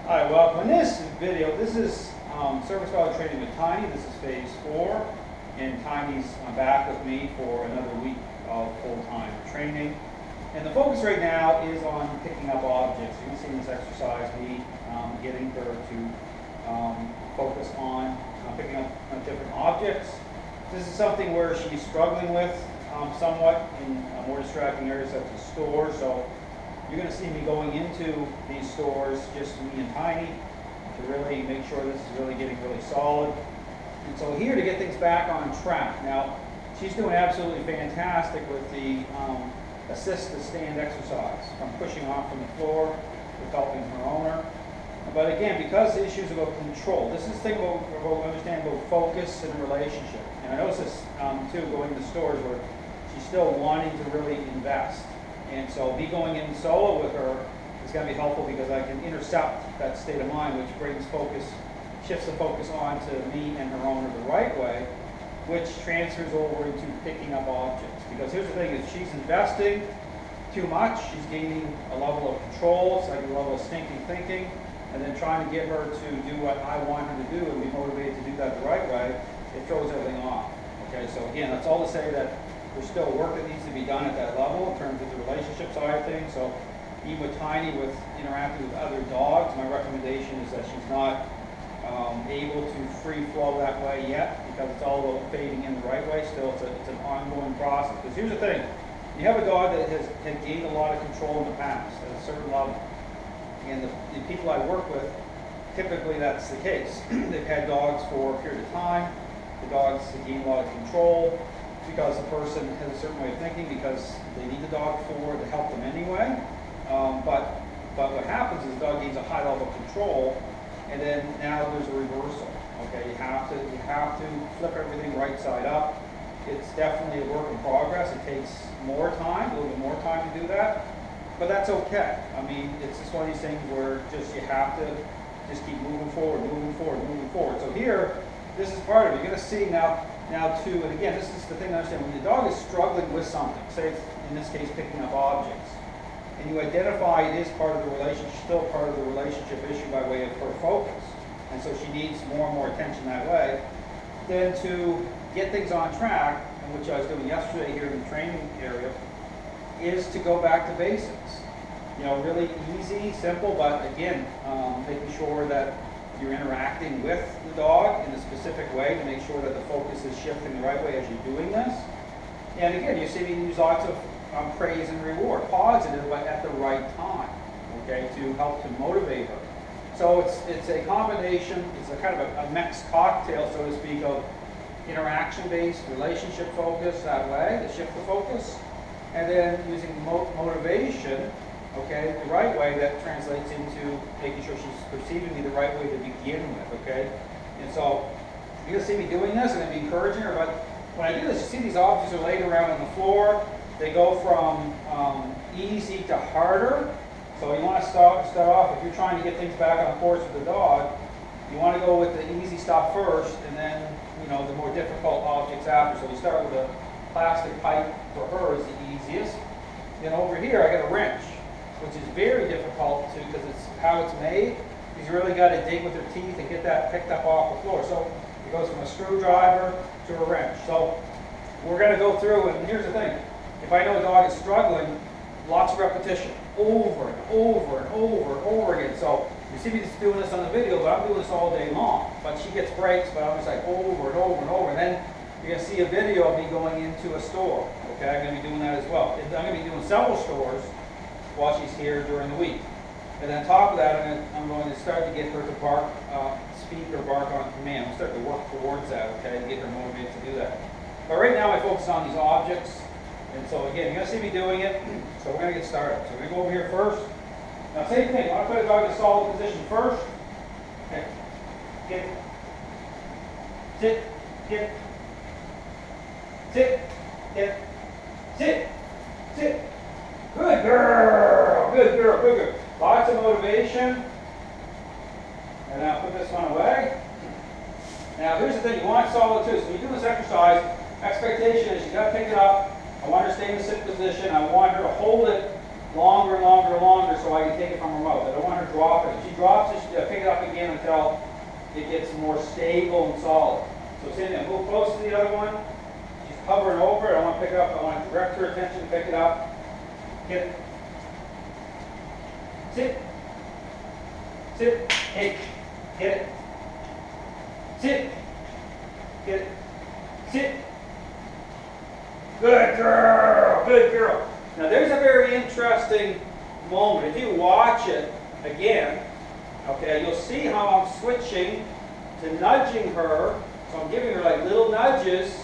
Alright, well, in this video, this is service dog training with Tiny. This is phase 4, and Tiny's back with me for another week of full-time training. And the focus right now is on picking up objects. You can see in this exercise me getting her to focus on picking up different objects. This is something where she's struggling with somewhat in more distracting areas such as stores. So you're going to see me going into these stores, just me and Tiny, to really make sure this is really getting really solid. And so here to get things back on track. Now, she's doing absolutely fantastic with the assist to stand exercise, from pushing off from the floor with helping her owner. But again, because the issues about control, this is the thing about understanding about focus and relationship. And I notice this too, going to stores where she's still wanting to really invest. And so me going in solo with her is going to be helpful because I can intercept that state of mind, which brings focus, shifts the focus onto me and her owner the right way, which transfers over into picking up objects. Because here's the thing, is she's investing too much, she's gaining a level of control, it's like a level of stinking thinking, and then trying to get her to do what I want her to do and be motivated to do that the right way, it throws everything off. Okay, so again, that's all to say that there's still work that needs to be done at that level in terms of the relationship side of things. So even with Tiny, with interacting with other dogs, my recommendation is that she's not able to free flow that way yet, because it's all about fading in the right way. Still, it's an ongoing process. Because here's the thing, you have a dog that has gained a lot of control in the past at a certain level. And the people I work with, typically that's the case. They've had dogs for a period of time. The dogs have gained a lot of control because the person has a certain way of thinking, because they need the dog to help them anyway. But what happens is the dog gains a high level of control, and then now there's a reversal. Okay, you have to flip everything right side up. It's definitely a work in progress. It takes more time, a little bit more time to do that, but that's okay. I mean, it's just one of these things where you have to just keep moving forward, moving forward, moving forward. So here, this is part of it. You're going to see now too, and again, this is the thing to understand, when the dog is struggling with something, say it's, in this case, picking up objects, and you identify it is part of the relationship, still part of the relationship issue by way of her focus, and so she needs more and more attention that way, then to get things on track, and which I was doing yesterday here in the training area, is to go back to basics. You know, really easy, simple, but again, making sure that you're interacting with the dog in a specific way to make sure that the focus is shifting the right way as you're doing this. And again, you see me use lots of praise and reward, positive, but at the right time, okay, to help to motivate her. So it's a combination, it's a kind of a mixed cocktail, so to speak, of interaction-based, relationship focus that way, to shift the focus, and then using motivation, okay, the right way, that translates into making sure she's perceiving me the right way to begin with, okay? And so you're going to see me doing this, and I'm going to be encouraging her, but when I do this, you see these objects are laid around on the floor. They go from easy to harder. So you want to start off, if you're trying to get things back on course with the dog, you want to go with the easy stuff first, and then, you know, the more difficult objects after. So you start with a plastic pipe, for her is the easiest. Then over here, I got a wrench, which is very difficult to, because it's how it's made. You've really got to dig with your teeth and get that picked up off the floor. So it goes from a screwdriver to a wrench. So we're going to go through, and here's the thing. If I know a dog is struggling, lots of repetition, over and over and over and over again. So you see me just doing this on the video, but I'm doing this all day long. But she gets breaks, but I'm just like over and over and over. And then you're going to see a video of me going into a store. Okay, I'm going to be doing that as well. I'm going to be doing several stores while she's here during the week. And then on top of that, I'm going to start to get her to bark, speak or bark on command. We'll start to work towards that, okay, to get her motivated to do that. But right now I focus on these objects. And so again, you're going to see me doing it. So we're going to get started. So we're going to go over here first. Now same thing, I want to put a dog in a solid position first. Okay. Get. Sit. Get. Sit. Get. Sit. Sit. Good girl. Good girl. Good girl. Lots of motivation. And now put this one away. Now here's the thing, you want it solid too. So when you do this exercise, expectation is you got to pick it up. I want her to stay in the sit position. I want her to hold it longer and longer and longer so I can take it from her mouth. I don't want her to dropping it. She drops it, she pick it up again until it gets more stable and solid. So Cindy, move close to the other one. She's hovering over it. I want to pick it up. I want to direct her attention to pick it up. Get it. Sit. Sit. Hey. Get it. Sit. Get it. Sit. Good girl. Good girl. Now there's a very interesting moment. If you watch it again, okay, you'll see how I'm switching to nudging her. So I'm giving her like little nudges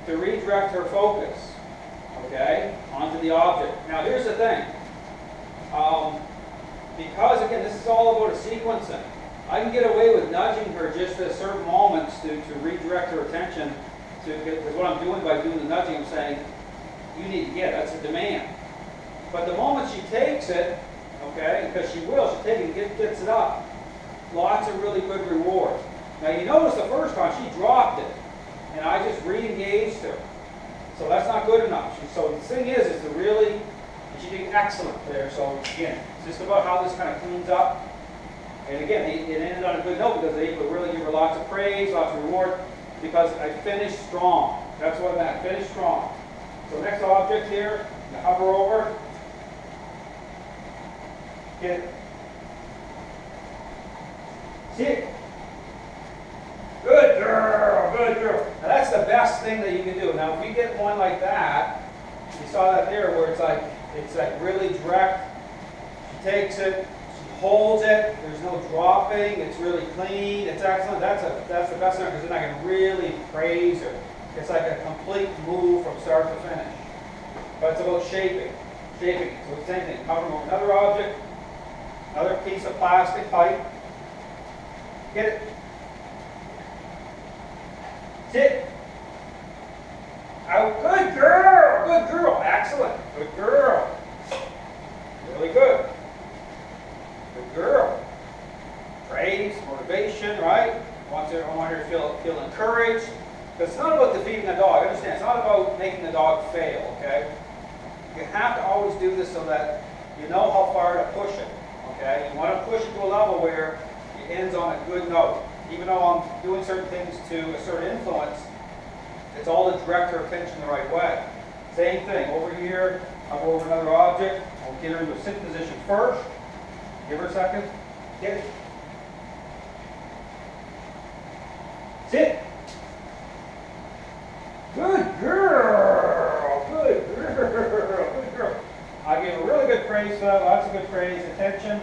to redirect her focus, okay, onto the object. Now here's the thing. Because again, this is all about a sequencing. I can get away with nudging her just at certain moments to redirect her attention to, because what I'm doing by doing the nudging, I'm saying, you need to get it, that's a demand. But the moment she takes it, okay, because she will, she'll take it and gets it up, lots of really good reward. Now you notice the first time she dropped it, and I just re-engaged her. So that's not good enough. So the thing is to really, she did excellent there. So again, it's just about how this kind of cleans up. And again, it ended on a good note because they could really give her lots of praise, lots of reward, because I finished strong. That's what I meant, finished strong. So next object here, hover over, get it. Sit. Good girl, good girl. Now that's the best thing that you can do. Now if you get one like that, you saw that there where it's like really direct. She takes it, she holds it, there's no dropping, it's really clean, it's excellent. That's the best thing because then I can really praise her. It's like a complete move from start to finish. But it's about shaping. Shaping. So it's the same thing. Hovering over another object, another piece of plastic pipe. Get it. Sit. Out. Good girl. Good girl. Excellent. Good girl. Really good. Good girl. Praise, motivation, right? I want her to feel encouraged. Because it's not about defeating the dog. Understand? It's not about making the dog fail. Okay. You have to always do this so that you know how far to push it. Okay. You want to push it to a level where it ends on a good note. Even though I'm doing certain things to assert influence, it's all to direct her attention the right way. Same thing, over here, I'll go over another object, I'll get her into a sit position first, give her a second, get it. Sit. Good girl, good girl, good girl. I gave a really good praise for that, lots of good praise, attention.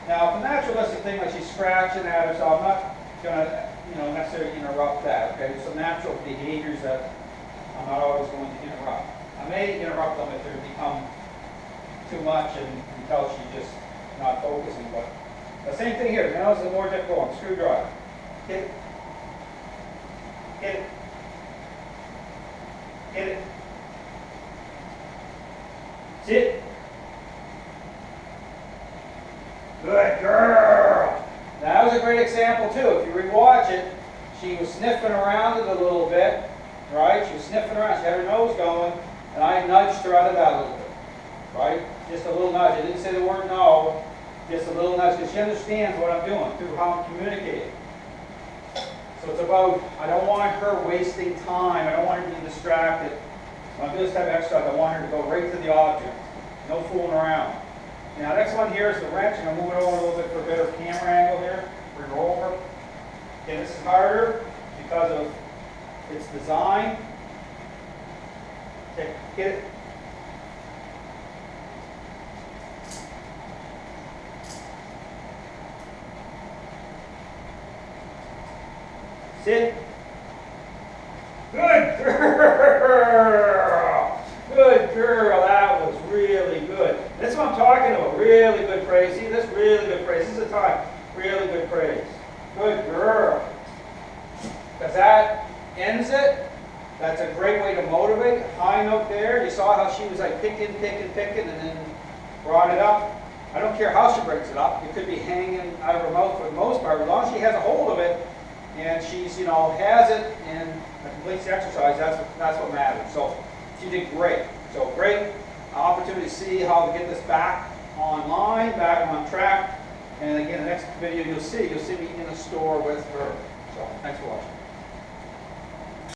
Now, if a naturalistic thing like she's scratching at her, so I'm not going to, necessarily interrupt that. Okay, there's some natural behaviors that I'm not always going to interrupt. I may interrupt them if they become too much and until she's just not focusing. But the same thing here. Now is the more difficult one. Screwdriver. Hit it. Hit it. Hit it. Sit. Good girl. That was a great example too. If you rewatch it, she was sniffing around it a little bit, right? She was sniffing around. She had her nose going, and I nudged her out of that a little bit, right? Just a little nudge. I didn't say the word no, just a little nudge because she understands what I'm doing through how I'm communicating. So it's about, I don't want her wasting time. I don't want her to be distracted. When I do this type of exercise, I want her to go right to the object. No fooling around. Now, next one here is the wrench. I'm going to move it over a little bit for a better camera angle here. Bring her over. Okay, this is harder because of its design. Okay, get it. Sit. Good girl. Good girl. That was really good. That's what I'm talking about. Really good praise. See, this really good praise. This is a time. Really good praise. Good girl. Because that ends it. That's a great way to motivate. High note there. You saw how she was like picking, and then brought it up. I don't care how she brings it up. It could be hanging out of her mouth for the most part. As long as she has a hold of it and she's, has it and completes the exercise, that's what matters. So she did great. So great opportunity to see how to get this back online, back on track. And again, the next video you'll see me in a store with her. So thanks for watching.